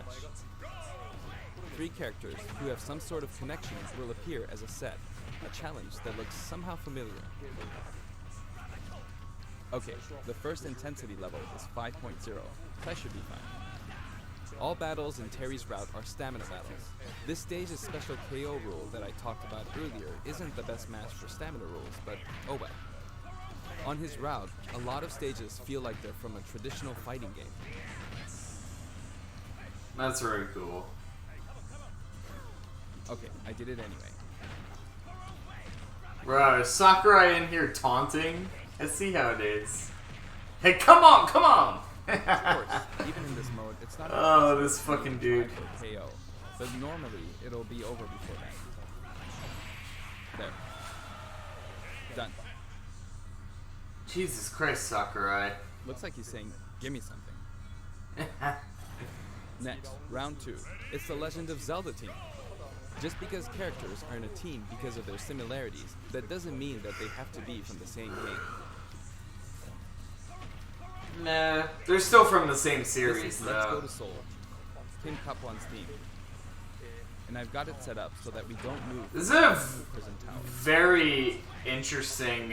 3 characters who have some sort of connection will appear as a set, a challenge that looks somehow familiar. Okay, the first intensity level is 5.0. That should be fine. All battles in Terry's route are stamina battles. This stage's special KO rule that I talked about earlier isn't the best match for stamina rules, but oh well. On his route, a lot of stages feel like they're from a traditional fighting game. That's very cool. Okay, I did it anyway. Bro, is Sakurai in here taunting? Let's see how it is. Hey, come on, come on! Of course, even in this mode, it's not Oh, this fucking dude. for KO, but normally it'll be over before that. There. Done. Jesus Christ, Sakurai. Looks like he's saying, give me something. Next, round 2. It's the Legend of Zelda team. Just because characters are in a team because of their similarities, that doesn't mean that they have to be from the same game. Nah, they're still from the same This series, is Let's Go though. to Seoul. Tim Cup on Steam. And I've got it set up so that we don't move This is from a the prison tower. very interesting,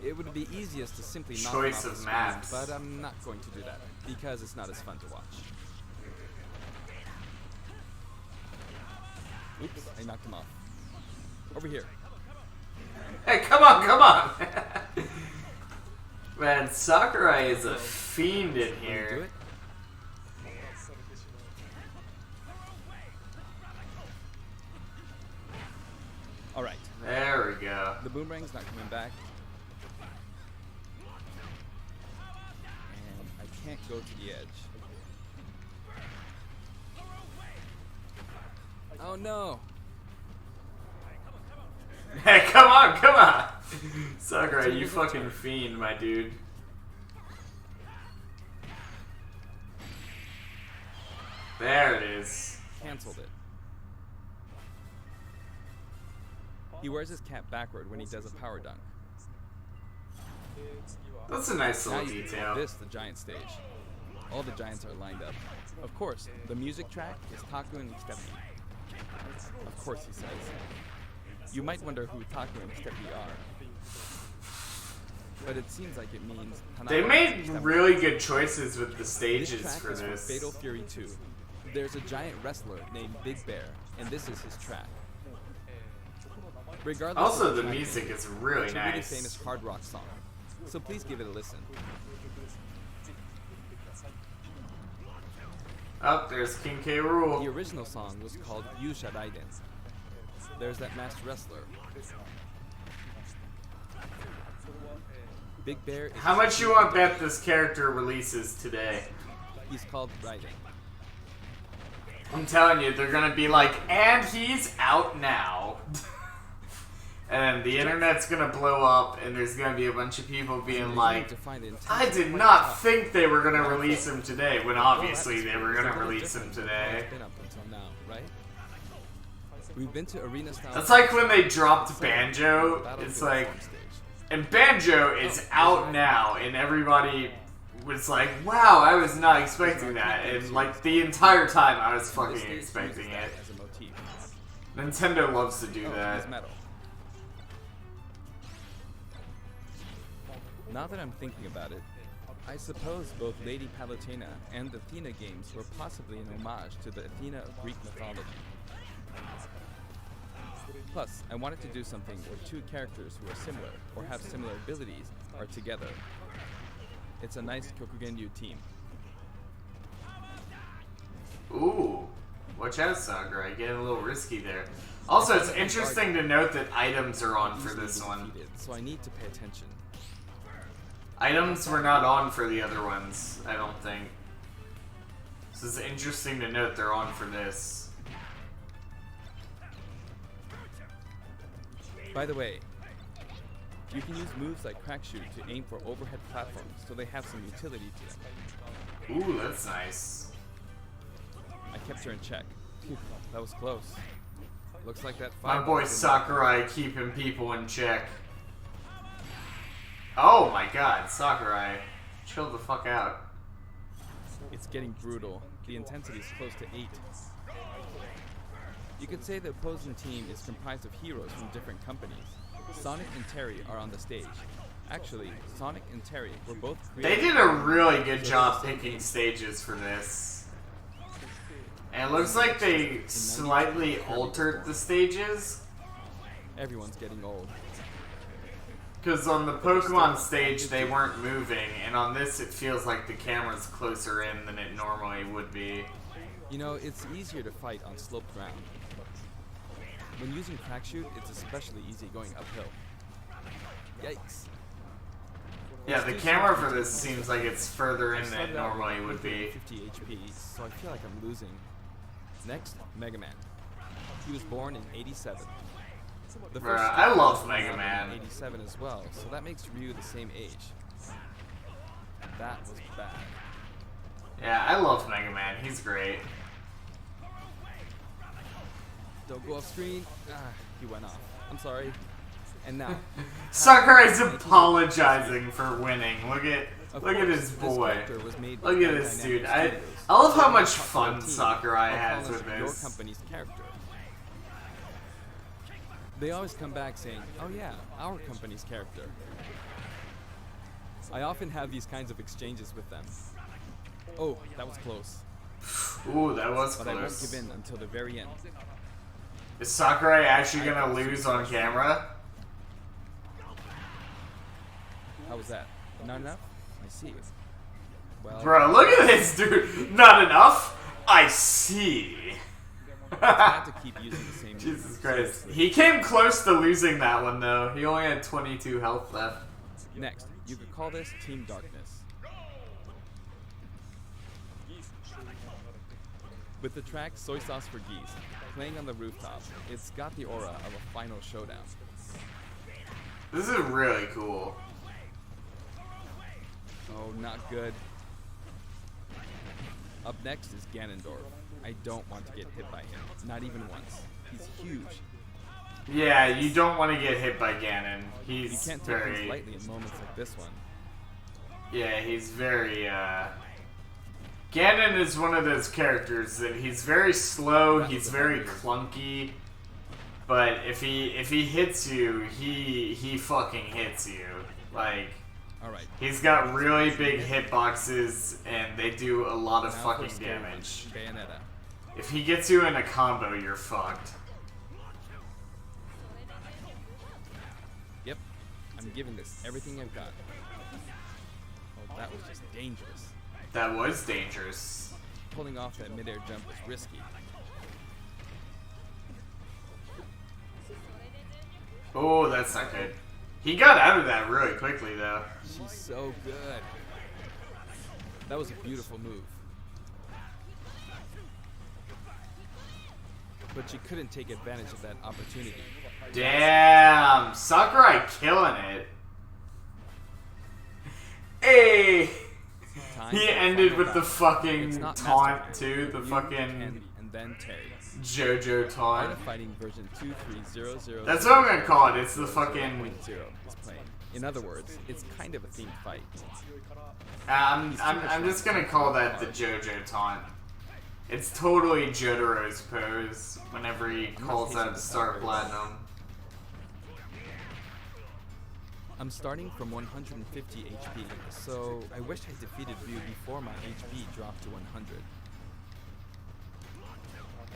It would be easiest to simply knock choice them of off the screen, maps. but I'm not going to do that because it's not as fun to watch. Oops, I knocked him off. Over here. Hey, come on, come on! Man, Sakurai is a fiend in Can you do here. it? Alright, There we go. the boomerang's not coming back. And I can't go to the edge. Oh no! Hey, come on, come on! Sakurai, you fucking fiend, my dude. There it is. Cancelled it. He wears his cap backward when he does a power dunk. That's a nice Now little you can call detail. this the giant stage. All the giants are lined up. Of course, the music track is Taku and Steppy. Of course, he says. You might wonder who Taku and Steppy are. But it seems like it means They Tanaka made and Steppy. really good choices with the This stages track for is from this. Fatal Fury 2. There's a giant wrestler named Big Bear, and this is his track. Regardless Also, of the track music name, is really it's a really nice. famous hard rock song. So please give it a listen. Oh, there's King K. The Rool. original song was called Yusha Raiden. There's that masked wrestler. Big Bear is How much you want bet this character releases today? He's called Raiden. I'm telling you, they're gonna be like, and he's out now. And the internet's gonna blow up, and there's gonna be a bunch of people being like, I did not think they were gonna release him today, when obviously they were gonna release him today. It's been up until now, right? We've been to arena style. That's like when they dropped Banjo. It's like, and Banjo is out now, and everybody was like, wow, I was not expecting that. And like the entire time I was fucking expecting it. As a motif. Nintendo loves to do Oh, that. it's metal. Now that I'm thinking about it, I suppose both Lady Palutena and the Athena games were possibly an homage to the Athena of Greek mythology. Plus, I wanted to do something where two characters who are similar or have similar abilities are together. It's a nice Kyokugenryu team. Ooh. Watch out, Sakurai. Getting a little risky there. Also, it's interesting to note that items are on for Easily this one. defeated, so I need to pay attention. Items were not on for the other ones, I don't think. This is interesting to note they're on for this. By the way, you can use moves like Crack Shoot to aim for overhead platforms, so they have some utility to them. Ooh, that's nice. I kept her in check. Phew, that was close. Looks like that My fight boy didn't- Sakurai keeping people in check. Oh my god, Sakurai. Chill the fuck out. It's getting brutal. The intensity is close to 8. You could say the opposing team is comprised of heroes from different companies. Sonic and Terry are on the stage. Actually, Sonic and Terry were both They created did a really good job picking stages for this. And it looks like they slightly altered the stages. Everyone's getting old. Because on the Pokemon stage, they weren't moving, and on this, it feels like the camera's closer in than it normally would be. You know, it's easier to fight on sloped ground. When using Crack Shoot, it's especially easy going uphill. Yikes. Yeah, the camera for this seems like it's further in than it Started out normally with would be. 50 HP, so I feel like I'm losing. Next, Mega Man. He was born in 87. The Bruh, first I game love was Mega out Man. in 87 as well, so that makes Ryu the same age. That was bad. Yeah, I love Mega Man. He's great. Don't go off screen. Ah, he went off. I'm sorry. And now, Sakurai's apologizing for winning. Look at Of Look at course, this this boy. character was made Look by at this Dynamic dude. Studios. I love how So much if you fun talk to your team, Sakurai I'll has call with us your this. company's character. They always come back saying, "Oh yeah, our company's character." I often have these kinds of exchanges with them. Oh, that was close. Ooh, that was But I won't close. give in until the very end. Is Sakurai actually gonna lose on camera? How was that? Not enough? I see. Well, Bro, look at this dude. Not enough? I see. I had to keep using the same Jesus move. Christ. Seriously. He came close to losing that one though. He only had 22 health left. Next, you could call this Team Darkness. With the track Soy Sauce for Geese playing on the rooftop, it's got the aura of a final showdown. This is really cool. Oh, not good. Up next is Ganondorf. I don't want to get hit by him, not even once. He's huge. Yeah, you don't want to get hit by Ganon. You He's can't take things very... lightly in moments like this one. Yeah, he's very, Ganon is one of those characters that he's very slow, he's very clunky, but if he hits you, he fucking hits you. Like, Alright. he's got really big hitboxes and they do a lot of Now fucking for Scary damage. Bayonetta. If he gets you in a combo, you're fucked. Yep. I'm giving this everything I've got. Oh, that was just dangerous. That was dangerous. Pulling off that midair jump was risky. Oh, that's not good. He got out of that really quickly though. She's so good. That was a beautiful move. But she couldn't take advantage of that opportunity. Damn, Sakurai killing it. Hey, Time he for the ended final with the battle. fucking It's not taunt Master too, the You fucking and then Terry. JoJo Art taunt. of Fighting version 23000. That's what I'm gonna call it. It's the fucking. 0.0 is playing. In other words, it's kind of a themed fight. I'm just gonna call that the JoJo taunt. It's totally Jotaro's pose whenever he calls out Star Platinum. I'm starting from 150 HP, so I wish I defeated Ryu before my HP dropped to 100.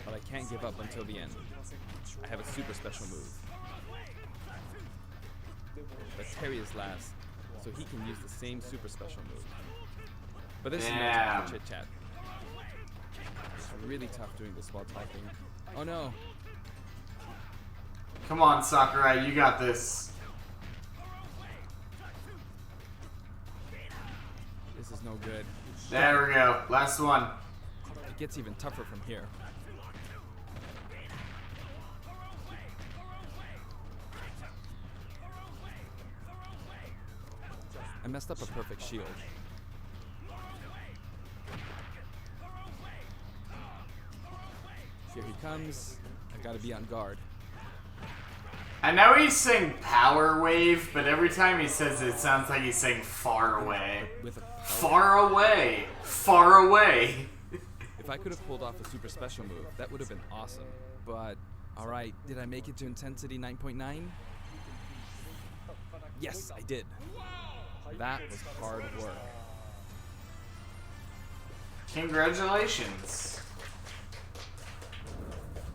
But I can't give up until the end. I have a super special move. But Terry is last, so he can use the same super special move. But this is no time for chit-chat. It's really tough doing this while talking. Oh no! Come on, Sakurai, you got this. This is no good. There we go. Last one. It gets even tougher from here. I messed up a perfect shield. Here he comes. I gotta be on guard. I know he's saying power wave, but every time he says it, it sounds like he's saying far away. With a power- Far away. Far away. If I could have pulled off a super special move, that would have been awesome. But, alright, did I make it to intensity 9.9? Yes, I did. That was hard work. Congratulations.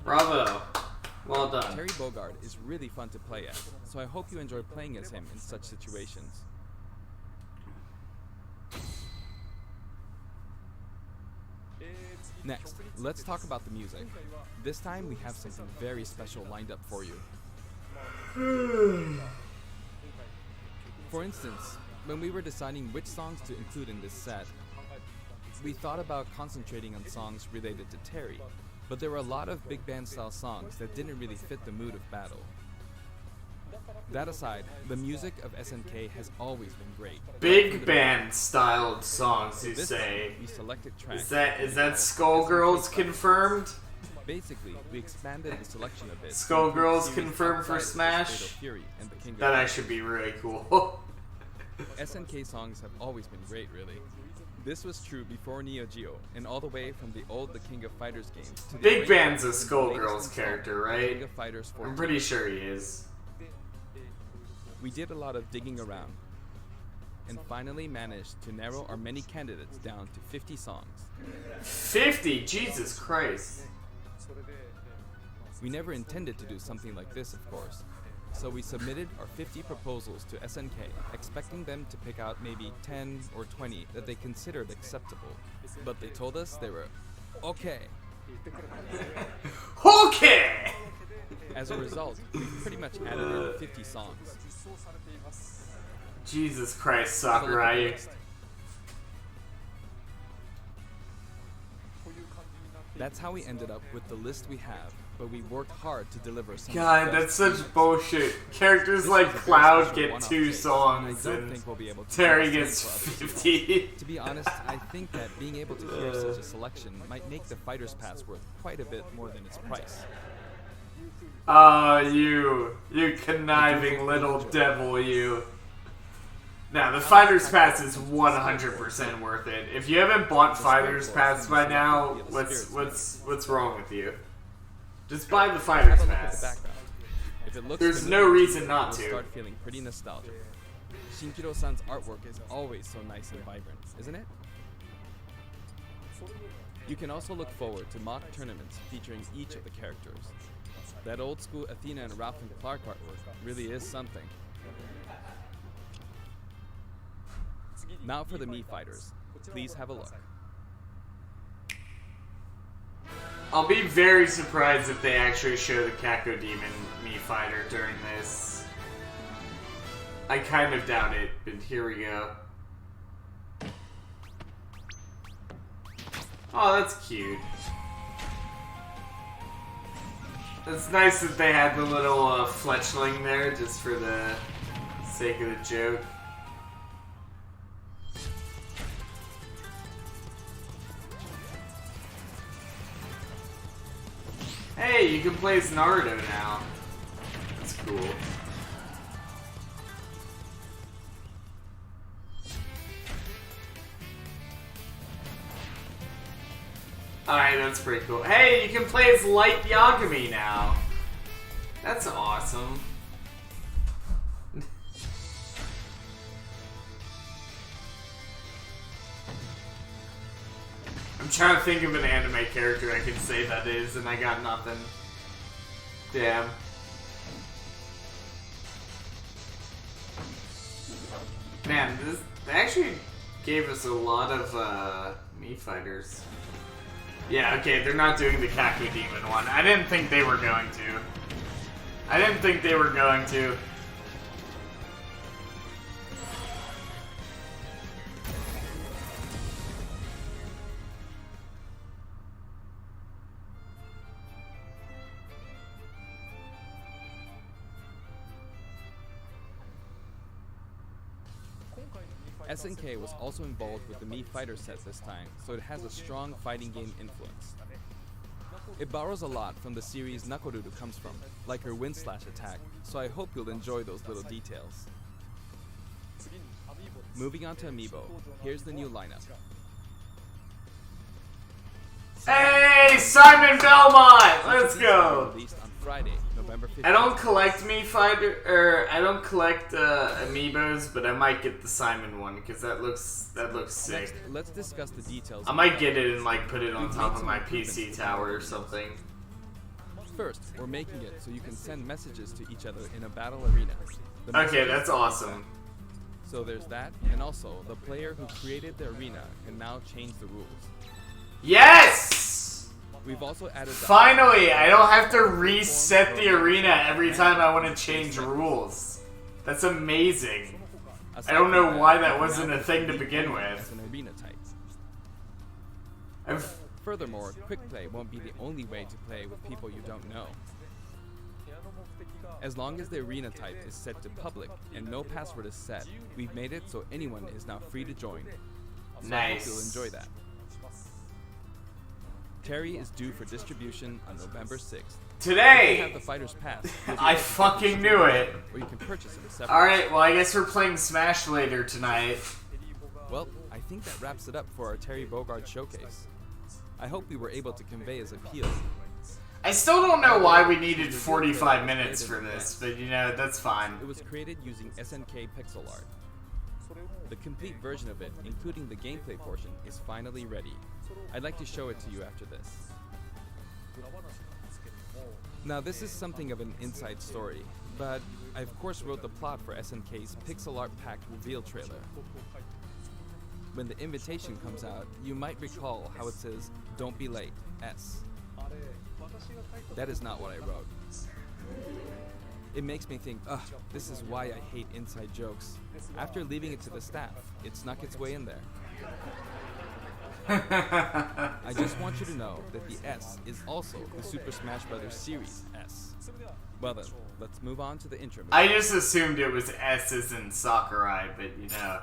Bravo. Well done. Terry Bogard is really fun to play as, so I hope you enjoy playing as him in such situations. Next, let's talk about the music. This time we have something very special lined up for you. For instance, when we were deciding which songs to include in this set, we thought about concentrating on songs related to Terry, but there were a lot of big band style songs that didn't really fit the mood of battle. That aside, the music of SNK has always been great. Big band styled songs, you This say. time, we selected tracks. Is that Skullgirls confirmed? Basically, we expanded the selection a bit. to Skullgirls include series confirmed for outside of Smash? Fatal Fury and the King of That'd Fighters. actually be really cool. SNK songs have always been great, really. This was true before Neo Geo, and all the way from the old The King of Fighters games to the Big great Band's a ones in the Skullgirls latest character, installment, right? King of Fighters I'm 14. pretty sure he is. We did a lot of digging around, and finally managed to narrow our many candidates down to 50 songs. 50? Jesus Christ. We never intended to do something like this, of course. So we submitted our 50 proposals to SNK, expecting them to pick out maybe 10 or 20 that they considered acceptable. But they told us they were okay. Okay! As a result, we pretty much added in 50 songs. Jesus Christ, So look at the Sakurai. list. That's how we ended up with the list we have, but we worked hard to deliver some. God, of the that's best such bullshit. Characters This like was a very Cloud special get one-off 2 case, songs and I don't and think we'll be able to Terry do the gets same for others. 50. To be honest, I think that being able to hear such a selection might make the Fighter's Pass worth quite a bit more than its price. You conniving little devil, you. Now, the Fighter's Pass is 100% worth it. If you haven't bought Fighter's Pass by now, what's wrong with you? Just buy the Fighter's Have a look at the Pass. background. If it looks There's familiar no to reason you, not you'll to. start feeling pretty nostalgic. Shinkiro-san's artwork is always so nice and vibrant, isn't it? You can also look forward to mock tournaments featuring each of the characters. That old school Athena and Ralph and Clark artwork really is something. Now for the Mii Fighters. Please have a look. I'll be very surprised if they actually show the Kako Demon Mii Fighter during this. I kind of doubt it, but here we go. Oh, that's cute. It's nice that they had the little fletchling there just for the sake of the joke. Hey, you can play as Naruto now. That's cool. Alright, that's pretty cool. Hey, you can play as Light Yagami now. That's awesome. I'm trying to think of an anime character I can say that is, and I got nothing. Damn. Man, they actually gave us a lot of Mii Fighters. Yeah, okay, they're not doing the Kaku Demon one. I didn't think they were going to. SNK was also involved with the Mii Fighter set this time, so it has a strong fighting game influence. It borrows a lot from the series Nakoruru comes from, like her wind slash attack, so I hope you'll enjoy those little details. Moving on to Amiibo, here's the new lineup. Hey, Simon Belmont! Let's go! Released on Friday, November 15th. I don't collect Mii Fighter, I don't collect amiibos, but I might get the Simon one because that looks sick. Next, let's discuss the details. I might get it and like put it on top of my PC tower or something. First, we're making it so you can send messages to each other in a battle arena. The Okay, messages that's are awesome. So there's that, and also the player who created the arena can now change the rules. Yes! We've also added the Finally, I don't have to reset the arena every time I want to change rules. That's amazing. I don't know why that wasn't a thing to begin with. As an arena type. I've Furthermore, quick play won't be the only way to play with people you don't know. As long as the arena type is set to public and no password is set, we've made it so anyone is now free to join. So I hope you'll Nice. enjoy that. Terry is due for distribution on November 6th. Today! You have the fighter's pass. I fucking knew it. Or you can purchase them separately. Alright, well, I guess we're playing Smash later tonight. Well, I think that wraps it up for our Terry Bogard showcase. I hope we were able to convey his appeal. I still don't know why we needed 45 minutes for this, but you know, that's fine. It was created using SNK pixel art. The complete version of it, including the gameplay portion, is finally ready. I'd like to show it to you after this. Now this is something of an inside story, but I of course wrote the plot for SNK's pixel art packed reveal trailer. When the invitation comes out, you might recall how it says, "Don't be late, S." That is not what I wrote. It makes me think, ugh, this is why I hate inside jokes. After leaving it to the staff, it snuck its way in there. I just want you to know that the S is also the Super Smash Bros. Series S. Well then, let's move on to the intro. I just assumed it was S as in Sakurai, but you know.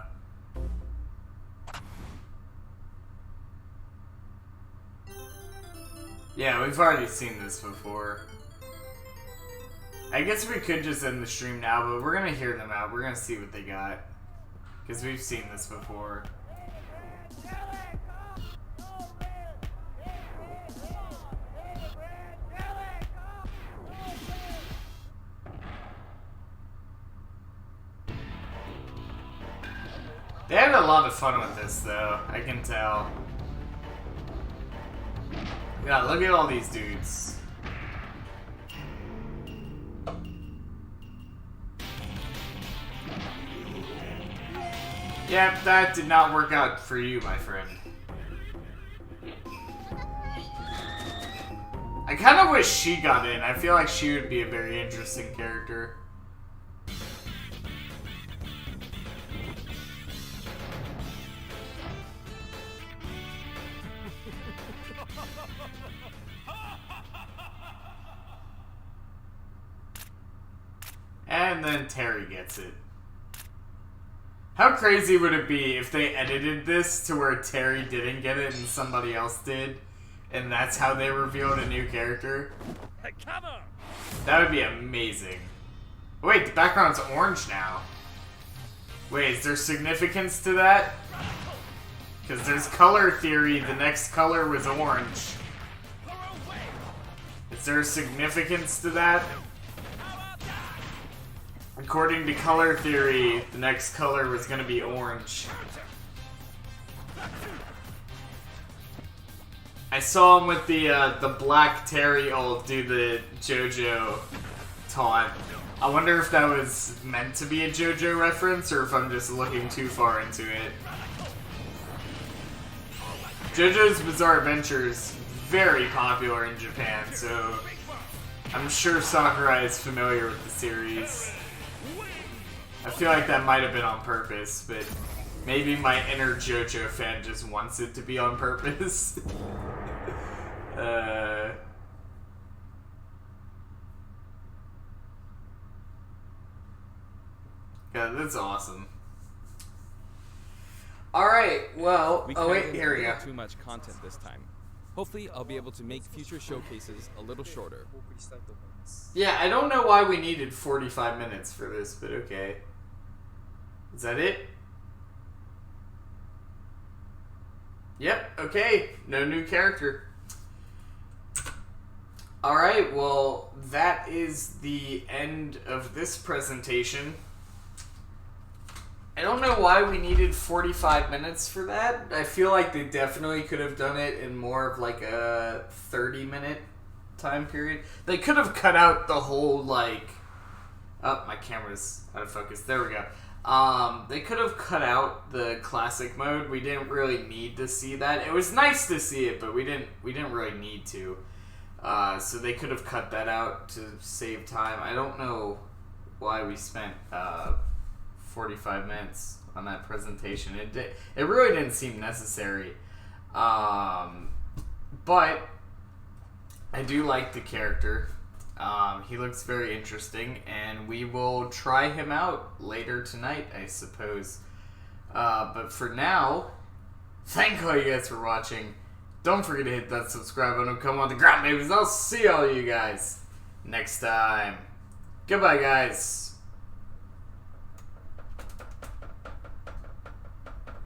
Yeah, we've already seen this before. I guess we could just end the stream now, but we're gonna hear them out. We're gonna see what they got. Because we've seen this before. They had a lot of fun with this, though. I can tell. Yeah, look at all these dudes. Yep, that did not work out for you, my friend. I kind of wish she got in. I feel like she would be a very interesting character. And then Terry gets it. How crazy would it be if they edited this to where Terry didn't get it and somebody else did? And that's how they revealed a new character? That would be amazing. Wait, the background's orange now. Wait, is there significance to that? Because there's color theory, the next color was orange. Is there significance to that? According to color theory, the next color was gonna be orange. I saw him with the black Terry ult do the JoJo taunt. I wonder if that was meant to be a JoJo reference or if I'm just looking too far into it. JoJo's Bizarre Adventure is very popular in Japan, so I'm sure Sakurai is familiar with the series. I feel like that might have been on purpose, but maybe my inner JoJo fan just wants it to be on purpose. God, that's awesome. Alright, well, here we go. Too much content this time. Hopefully, I'll be able to make future showcases a little shorter. Yeah, I don't know why we needed 45 minutes for this, but okay. Is that it? Yep, okay. No new character. Alright, well, that is the end of this presentation. I don't know why we needed 45 minutes for that. I feel like they definitely could have done it in more of like a 30-minute time period. They could have cut out the whole, like... Oh, my camera's out of focus. There we go. They could have cut out the classic mode. We didn't really need to see that. It was nice to see it, but we didn't really need to. So they could have cut that out to save time. I don't know why we spent 45 minutes on that presentation. It really didn't seem necessary. But I do like the character. He looks very interesting, and we will try him out later tonight, I suppose. But for now, thank all you guys for watching. Don't forget to hit that subscribe button and come on the ground, babies. I'll see all you guys next time. Goodbye, guys.